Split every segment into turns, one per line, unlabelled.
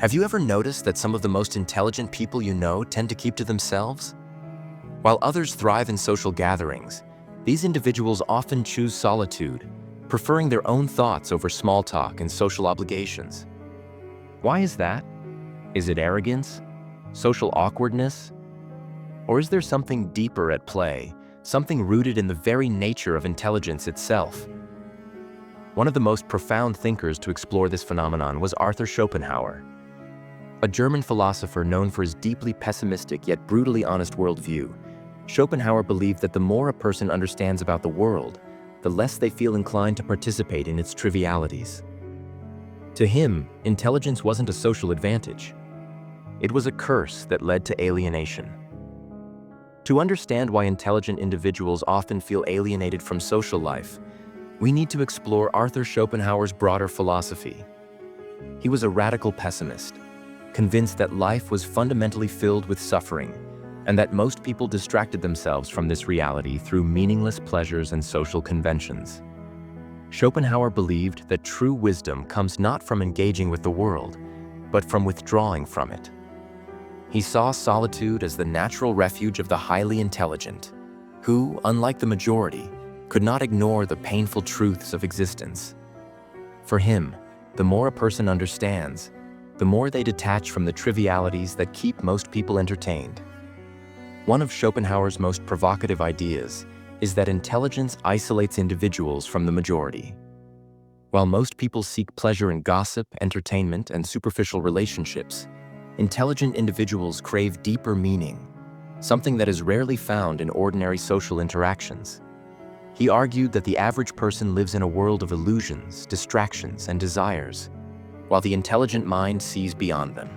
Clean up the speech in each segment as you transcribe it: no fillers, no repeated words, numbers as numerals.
Have you ever noticed that some of the most intelligent people you know tend to keep to themselves? While others thrive in social gatherings, these individuals often choose solitude, preferring their own thoughts over small talk and social obligations. Why is that? Is it arrogance? Social awkwardness? Or is there something deeper at play, something rooted in the very nature of intelligence itself? One of the most profound thinkers to explore this phenomenon was Arthur Schopenhauer, a German philosopher known for his deeply pessimistic yet brutally honest worldview. Schopenhauer believed that the more a person understands about the world, the less they feel inclined to participate in its trivialities. To him, intelligence wasn't a social advantage. It was a curse that led to alienation. To understand why intelligent individuals often feel alienated from social life, we need to explore Arthur Schopenhauer's broader philosophy. He was a radical pessimist, convinced that life was fundamentally filled with suffering, and that most people distracted themselves from this reality through meaningless pleasures and social conventions. Schopenhauer believed that true wisdom comes not from engaging with the world, but from withdrawing from it. He saw solitude as the natural refuge of the highly intelligent, who, unlike the majority, could not ignore the painful truths of existence. For him, the more a person understands, the more they detach from the trivialities that keep most people entertained. One of Schopenhauer's most provocative ideas is that intelligence isolates individuals from the majority. While most people seek pleasure in gossip, entertainment, and superficial relationships, intelligent individuals crave deeper meaning, something that is rarely found in ordinary social interactions. He argued that the average person lives in a world of illusions, distractions, and desires, while the intelligent mind sees beyond them.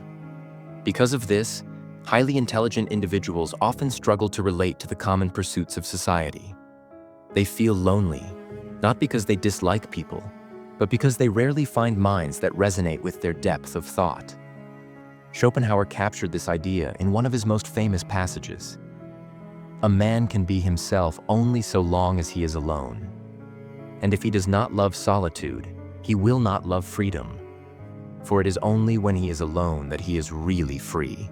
Because of this, highly intelligent individuals often struggle to relate to the common pursuits of society. They feel lonely, not because they dislike people, but because they rarely find minds that resonate with their depth of thought. Schopenhauer captured this idea in one of his most famous passages. A man can be himself only so long as he is alone. And if he does not love solitude, he will not love freedom. For it is only when he is alone that he is really free.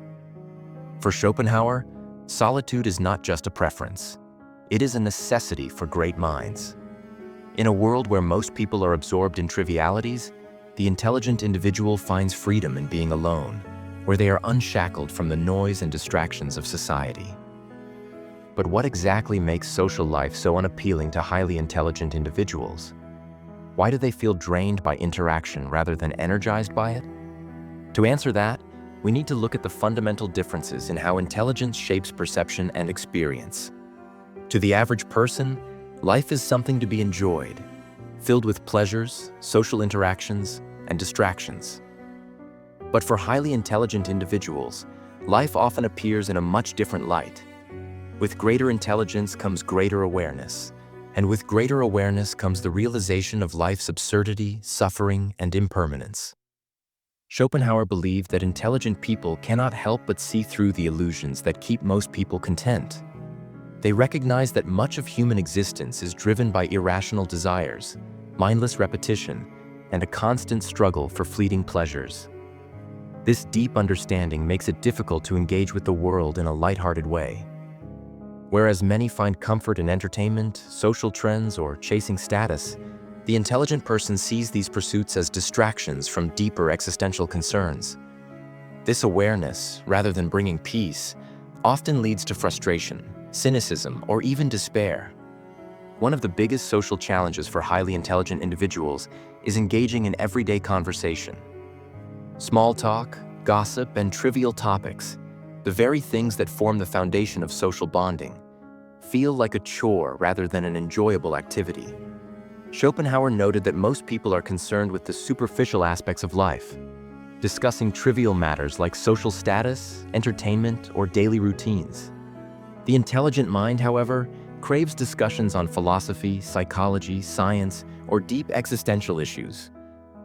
For Schopenhauer, solitude is not just a preference. It is a necessity for great minds. In a world where most people are absorbed in trivialities, the intelligent individual finds freedom in being alone, where they are unshackled from the noise and distractions of society. But what exactly makes social life so unappealing to highly intelligent individuals? Why do they feel drained by interaction rather than energized by it? To answer that, we need to look at the fundamental differences in how intelligence shapes perception and experience. To the average person, life is something to be enjoyed, filled with pleasures, social interactions, and distractions. But for highly intelligent individuals, life often appears in a much different light. With greater intelligence comes greater awareness, and with greater awareness comes the realization of life's absurdity, suffering, and impermanence. Schopenhauer believed that intelligent people cannot help but see through the illusions that keep most people content. They recognize that much of human existence is driven by irrational desires, mindless repetition, and a constant struggle for fleeting pleasures. This deep understanding makes it difficult to engage with the world in a lighthearted way. Whereas many find comfort in entertainment, social trends, or chasing status, the intelligent person sees these pursuits as distractions from deeper existential concerns. This awareness, rather than bringing peace, often leads to frustration, cynicism, or even despair. One of the biggest social challenges for highly intelligent individuals is engaging in everyday conversation. Small talk, gossip, and trivial topics, the very things that form the foundation of social bonding, feel like a chore rather than an enjoyable activity. Schopenhauer noted that most people are concerned with the superficial aspects of life, discussing trivial matters like social status, entertainment, or daily routines. The intelligent mind, however, craves discussions on philosophy, psychology, science, or deep existential issues.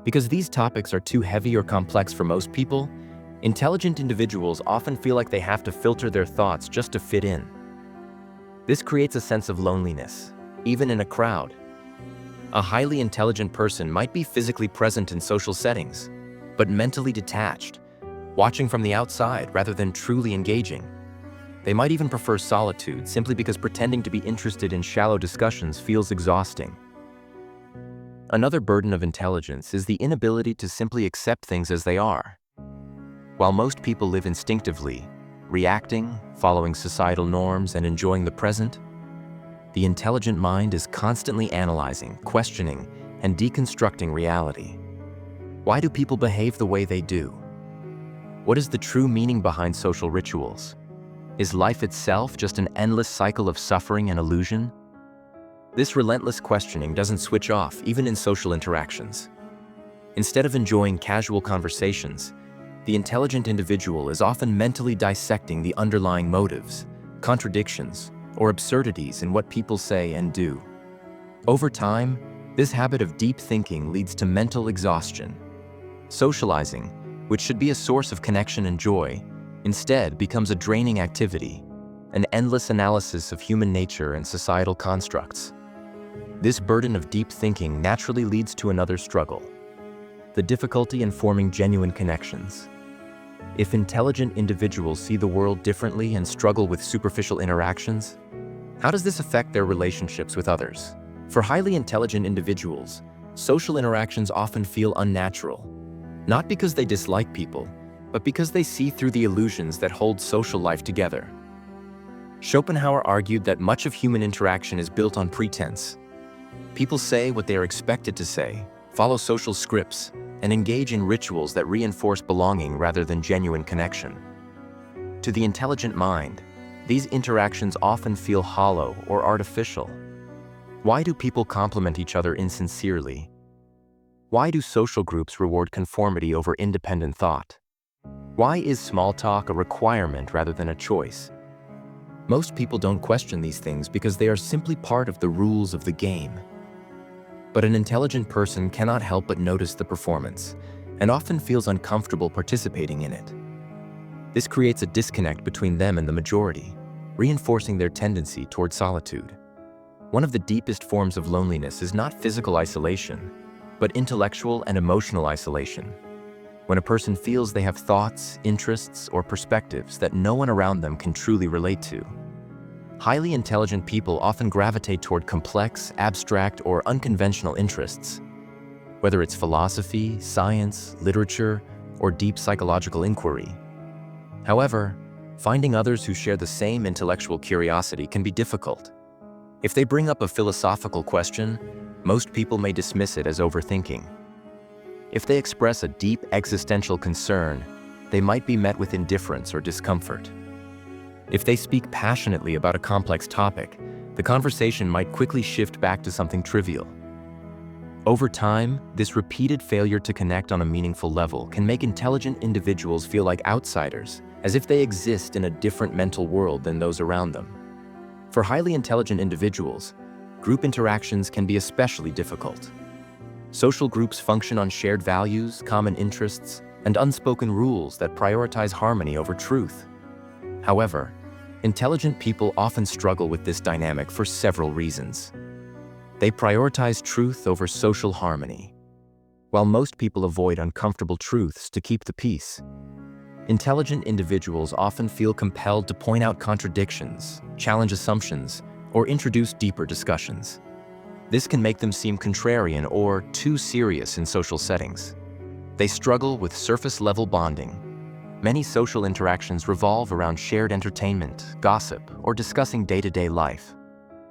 Because these topics are too heavy or complex for most people, intelligent individuals often feel like they have to filter their thoughts just to fit in. This creates a sense of loneliness, even in a crowd. A highly intelligent person might be physically present in social settings, but mentally detached, watching from the outside rather than truly engaging. They might even prefer solitude simply because pretending to be interested in shallow discussions feels exhausting. Another burden of intelligence is the inability to simply accept things as they are. While most people live instinctively, reacting, following societal norms, and enjoying the present, the intelligent mind is constantly analyzing, questioning, and deconstructing reality. Why do people behave the way they do? What is the true meaning behind social rituals? Is life itself just an endless cycle of suffering and illusion? This relentless questioning doesn't switch off even in social interactions. Instead of enjoying casual conversations, the intelligent individual is often mentally dissecting the underlying motives, contradictions, or absurdities in what people say and do. Over time, this habit of deep thinking leads to mental exhaustion. Socializing, which should be a source of connection and joy, instead becomes a draining activity, an endless analysis of human nature and societal constructs. This burden of deep thinking naturally leads to another struggle: the difficulty in forming genuine connections. If intelligent individuals see the world differently and struggle with superficial interactions, how does this affect their relationships with others? For highly intelligent individuals, social interactions often feel unnatural, not because they dislike people, but because they see through the illusions that hold social life together. Schopenhauer argued that much of human interaction is built on pretense. People say what they are expected to say, follow social scripts, and engage in rituals that reinforce belonging rather than genuine connection. To the intelligent mind, these interactions often feel hollow or artificial. Why do people compliment each other insincerely? Why do social groups reward conformity over independent thought? Why is small talk a requirement rather than a choice? Most people don't question these things because they are simply part of the rules of the game. But an intelligent person cannot help but notice the performance, and often feels uncomfortable participating in it. This creates a disconnect between them and the majority, reinforcing their tendency toward solitude. One of the deepest forms of loneliness is not physical isolation, but intellectual and emotional isolation. When a person feels they have thoughts, interests, or perspectives that no one around them can truly relate to. Highly intelligent people often gravitate toward complex, abstract, or unconventional interests. Whether it's philosophy, science, literature, or deep psychological inquiry. However, finding others who share the same intellectual curiosity can be difficult. If they bring up a philosophical question, most people may dismiss it as overthinking. If they express a deep existential concern, they might be met with indifference or discomfort. If they speak passionately about a complex topic, the conversation might quickly shift back to something trivial. Over time, this repeated failure to connect on a meaningful level can make intelligent individuals feel like outsiders, as if they exist in a different mental world than those around them. For highly intelligent individuals, group interactions can be especially difficult. Social groups function on shared values, common interests, and unspoken rules that prioritize harmony over truth. However, intelligent people often struggle with this dynamic for several reasons. They prioritize truth over social harmony. While most people avoid uncomfortable truths to keep the peace, intelligent individuals often feel compelled to point out contradictions, challenge assumptions, or introduce deeper discussions. This can make them seem contrarian or too serious in social settings. They struggle with surface-level bonding. Many social interactions revolve around shared entertainment, gossip, or discussing day-to-day life.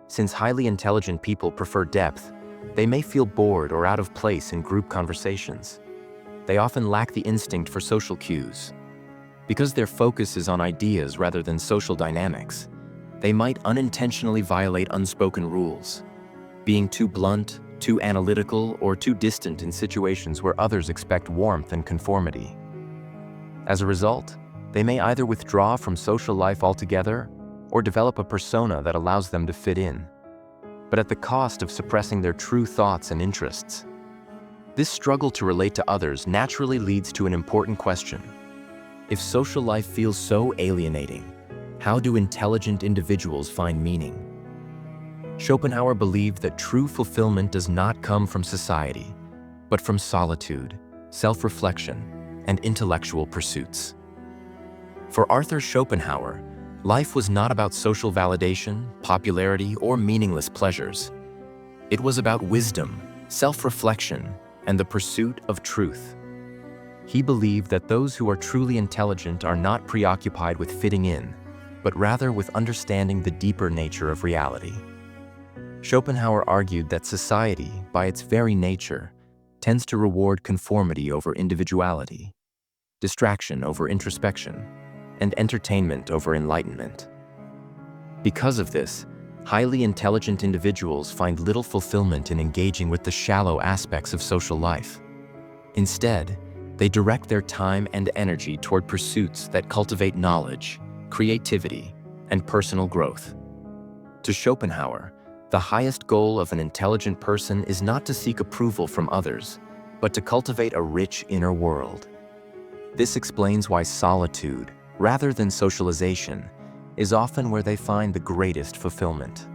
Since highly intelligent people prefer depth, they may feel bored or out of place in group conversations. They often lack the instinct for social cues. Because their focus is on ideas rather than social dynamics, they might unintentionally violate unspoken rules, being too blunt, too analytical, or too distant in situations where others expect warmth and conformity. As a result, they may either withdraw from social life altogether or develop a persona that allows them to fit in, but at the cost of suppressing their true thoughts and interests. This struggle to relate to others naturally leads to an important question. If social life feels so alienating, how do intelligent individuals find meaning? Schopenhauer believed that true fulfillment does not come from society, but from solitude, self-reflection, and intellectual pursuits. For Arthur Schopenhauer, life was not about social validation, popularity, or meaningless pleasures. It was about wisdom, self-reflection, and the pursuit of truth. He believed that those who are truly intelligent are not preoccupied with fitting in, but rather with understanding the deeper nature of reality. Schopenhauer argued that society, by its very nature, tends to reward conformity over individuality, distraction over introspection, and entertainment over enlightenment. Because of this, highly intelligent individuals find little fulfillment in engaging with the shallow aspects of social life. Instead, they direct their time and energy toward pursuits that cultivate knowledge, creativity, and personal growth. To Schopenhauer, the highest goal of an intelligent person is not to seek approval from others, but to cultivate a rich inner world. This explains why solitude, rather than socialization, is often where they find the greatest fulfillment.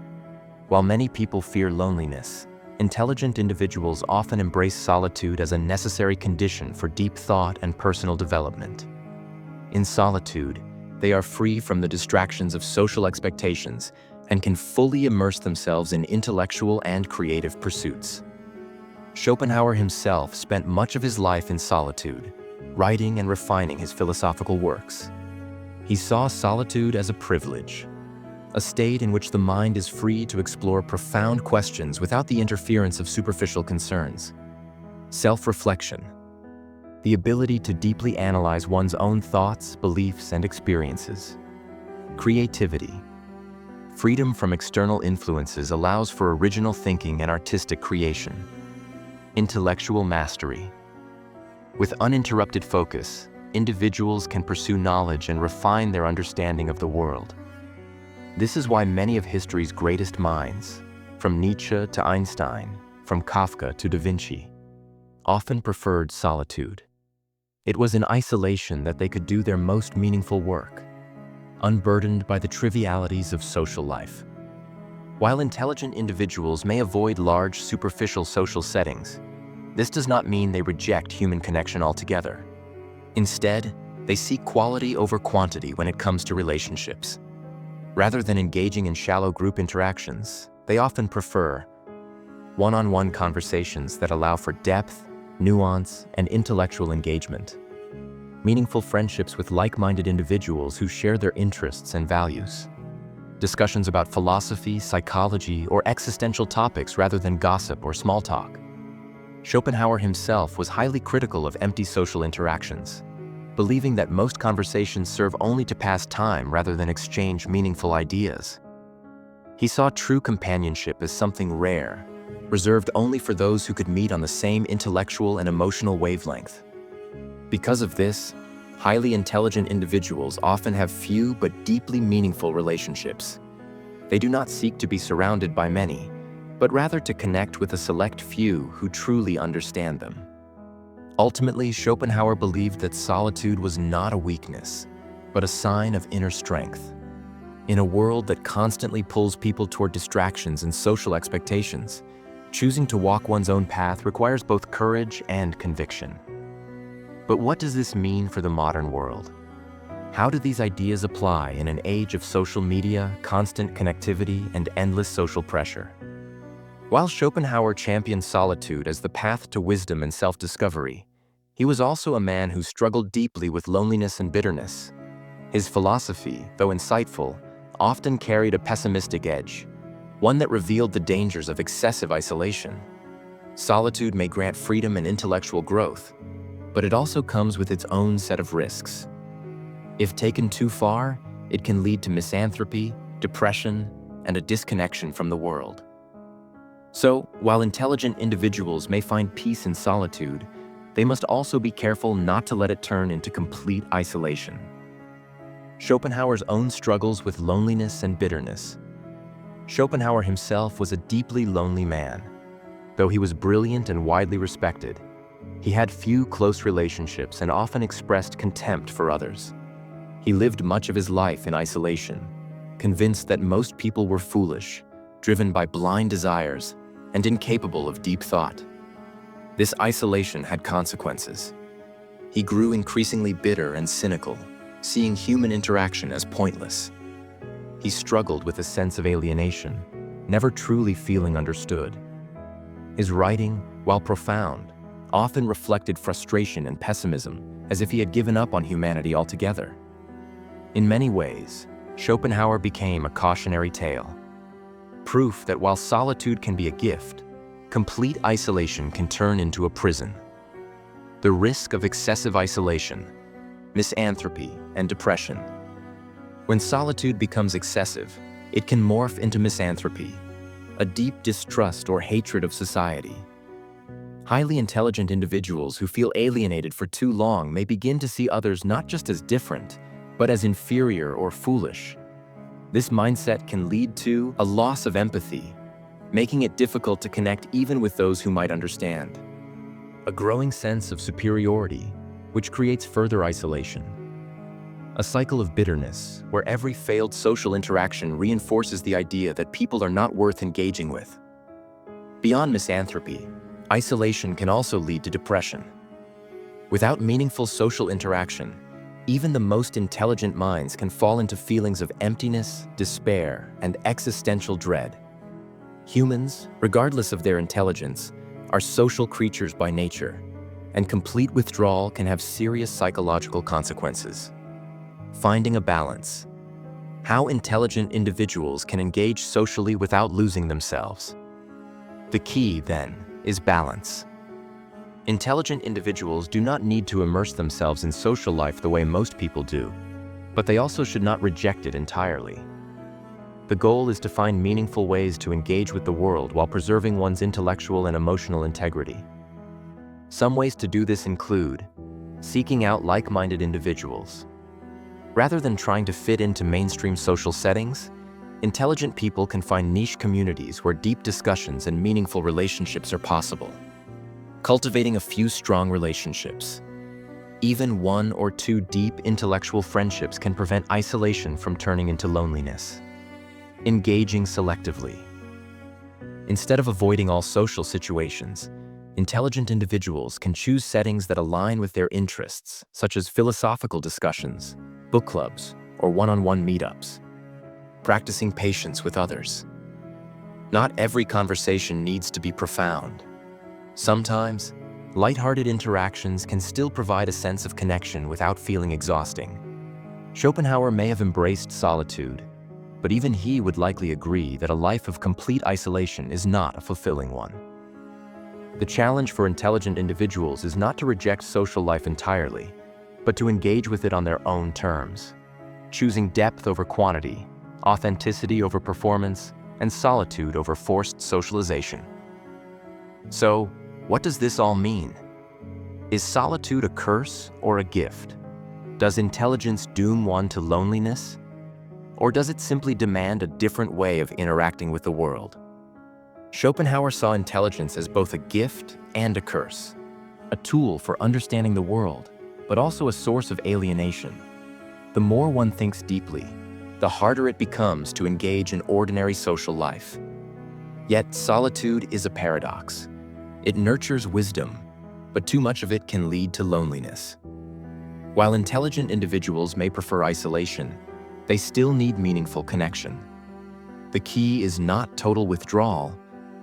While many people fear loneliness, intelligent individuals often embrace solitude as a necessary condition for deep thought and personal development. In solitude, they are free from the distractions of social expectations and can fully immerse themselves in intellectual and creative pursuits. Schopenhauer himself spent much of his life in solitude, writing and refining his philosophical works. He saw solitude as a privilege, a state in which the mind is free to explore profound questions without the interference of superficial concerns. Self-reflection, the ability to deeply analyze one's own thoughts, beliefs, and experiences. Creativity, freedom from external influences allows for original thinking and artistic creation. Intellectual mastery, with uninterrupted focus, individuals can pursue knowledge and refine their understanding of the world. This is why many of history's greatest minds, from Nietzsche to Einstein, from Kafka to Da Vinci, often preferred solitude. It was in isolation that they could do their most meaningful work, unburdened by the trivialities of social life. While intelligent individuals may avoid large, superficial social settings, this does not mean they reject human connection altogether. Instead, they seek quality over quantity when it comes to relationships. Rather than engaging in shallow group interactions, they often prefer one-on-one conversations that allow for depth, nuance, and intellectual engagement. Meaningful friendships with like-minded individuals who share their interests and values. Discussions about philosophy, psychology, or existential topics rather than gossip or small talk. Schopenhauer himself was highly critical of empty social interactions, believing that most conversations serve only to pass time rather than exchange meaningful ideas. He saw true companionship as something rare, reserved only for those who could meet on the same intellectual and emotional wavelength. Because of this, highly intelligent individuals often have few but deeply meaningful relationships. They do not seek to be surrounded by many, but rather to connect with a select few who truly understand them. Ultimately, Schopenhauer believed that solitude was not a weakness, but a sign of inner strength. In a world that constantly pulls people toward distractions and social expectations, choosing to walk one's own path requires both courage and conviction. But what does this mean for the modern world? How do these ideas apply in an age of social media, constant connectivity, and endless social pressure? While Schopenhauer championed solitude as the path to wisdom and self-discovery, he was also a man who struggled deeply with loneliness and bitterness. His philosophy, though insightful, often carried a pessimistic edge, one that revealed the dangers of excessive isolation. Solitude may grant freedom and intellectual growth, but it also comes with its own set of risks. If taken too far, it can lead to misanthropy, depression, and a disconnection from the world. So, while intelligent individuals may find peace in solitude, they must also be careful not to let it turn into complete isolation. Schopenhauer's own struggles with loneliness and bitterness. Schopenhauer himself was a deeply lonely man. Though he was brilliant and widely respected, he had few close relationships and often expressed contempt for others. He lived much of his life in isolation, convinced that most people were foolish, driven by blind desires, and incapable of deep thought. This isolation had consequences. He grew increasingly bitter and cynical, seeing human interaction as pointless. He struggled with a sense of alienation, never truly feeling understood. His writing, while profound, often reflected frustration and pessimism, as if he had given up on humanity altogether. In many ways, Schopenhauer became a cautionary tale. Proof that while solitude can be a gift, complete isolation can turn into a prison. The risk of excessive isolation, misanthropy, and depression. When solitude becomes excessive, it can morph into misanthropy, a deep distrust or hatred of society. Highly intelligent individuals who feel alienated for too long may begin to see others not just as different, but as inferior or foolish. This mindset can lead to a loss of empathy, making it difficult to connect even with those who might understand. A growing sense of superiority, which creates further isolation. A cycle of bitterness, where every failed social interaction reinforces the idea that people are not worth engaging with. Beyond misanthropy, isolation can also lead to depression. Without meaningful social interaction, even the most intelligent minds can fall into feelings of emptiness, despair, and existential dread. Humans, regardless of their intelligence, are social creatures by nature, and complete withdrawal can have serious psychological consequences. Finding a balance. How intelligent individuals can engage socially without losing themselves. The key, then, is balance. Intelligent individuals do not need to immerse themselves in social life the way most people do, but they also should not reject it entirely. The goal is to find meaningful ways to engage with the world while preserving one's intellectual and emotional integrity. Some ways to do this include seeking out like-minded individuals. Rather than trying to fit into mainstream social settings, intelligent people can find niche communities where deep discussions and meaningful relationships are possible. Cultivating a few strong relationships. Even one or two deep intellectual friendships can prevent isolation from turning into loneliness. Engaging selectively. Instead of avoiding all social situations, intelligent individuals can choose settings that align with their interests, such as philosophical discussions, book clubs, or one-on-one meetups. Practicing patience with others. Not every conversation needs to be profound. Sometimes, lighthearted interactions can still provide a sense of connection without feeling exhausting. Schopenhauer may have embraced solitude, but even he would likely agree that a life of complete isolation is not a fulfilling one. The challenge for intelligent individuals is not to reject social life entirely, but to engage with it on their own terms, choosing depth over quantity, authenticity over performance, and solitude over forced socialization. So, what does this all mean? Is solitude a curse or a gift? Does intelligence doom one to loneliness? Or does it simply demand a different way of interacting with the world? Schopenhauer saw intelligence as both a gift and a curse, a tool for understanding the world, but also a source of alienation. The more one thinks deeply, the harder it becomes to engage in ordinary social life. Yet solitude is a paradox. It nurtures wisdom, but too much of it can lead to loneliness. While intelligent individuals may prefer isolation, they still need meaningful connection. The key is not total withdrawal,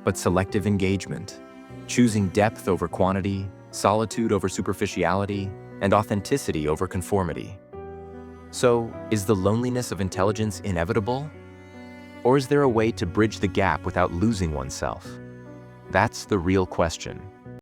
but selective engagement, choosing depth over quantity, solitude over superficiality, and authenticity over conformity. So, is the loneliness of intelligence inevitable? Or is there a way to bridge the gap without losing oneself? That's the real question.